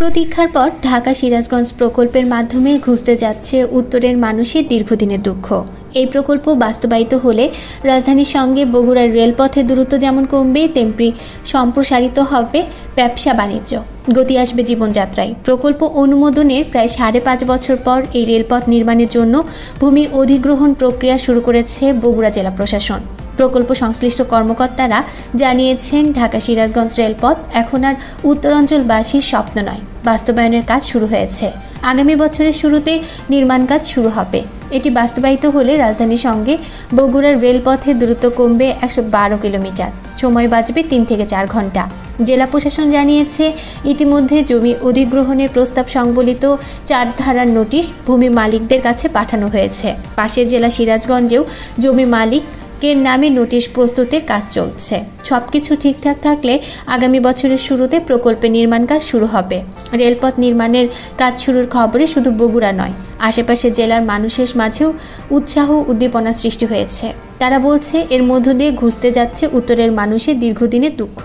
প্রতীক্ষার পর ঢাকা সিরাজগঞ্জ প্রকল্পের মাধ্যমে ঘুচতে যাচ্ছে উত্তরের মানুষের দীর্ঘদিনের দুঃখ। এই প্রকল্প বাস্তবায়িত হলে রাজধানীর সঙ্গে বগুড়ার রেলপথের দূরত্ব যেমন কমবে, তেমনি সম্প্রসারিত হবে ব্যবসা বাণিজ্য, গতি আসবে জীবনযাত্রায়। প্রকল্প অনুমোদনের প্রায় 5.5 বছর পর এই রেলপথ নির্মাণের জন্য ভূমি অধিগ্রহণ প্রক্রিয়া শুরু করেছে বগুড়া জেলা প্রশাসন। প্রকল্প সংশ্লিষ্ট কর্মকর্তারা জানিয়েছেন, ঢাকা সিরাজগঞ্জ রেলপথ এখন আর উত্তরাঞ্চলবাসীর স্বপ্ন নয়, বাস্তবায়নের কাজ শুরু হয়েছে। আগামী বছরের শুরুতেই নির্মাণ কাজ শুরু হবে। এটি বাস্তবায়িত হলে রাজধানীর সঙ্গে বগুড়ার রেলপথের দূরত্ব কমবে 112 কিলোমিটার, সময় বাঁচবে 3 থেকে 4 ঘন্টা। জেলা প্রশাসন জানিয়েছে, ইতিমধ্যে জমি অধিগ্রহণের প্রস্তাব সংবলিত 4 ধারার নোটিশ ভূমি মালিকদের কাছে পাঠানো হয়েছে। পাশের জেলা সিরাজগঞ্জেও জমি মালিকের নামে নোটিশ প্রস্তুতের কাজ চলছে। সবকিছু ঠিকঠাক থাকলে আগামী বছরের শুরুতে প্রকল্পের নির্মাণ কাজ শুরু হবে। রেলপথ নির্মাণের কাজ শুরুর খবরে শুধু বগুড়া নয়, আশেপাশের জেলার মানুষের মাঝেও উৎসাহ উদ্দীপনা সৃষ্টি হয়েছে। তারা বলছে, এর মধ্য দিয়ে ঘুচতে যাচ্ছে উত্তরের মানুষের দীর্ঘদিনের দুঃখ।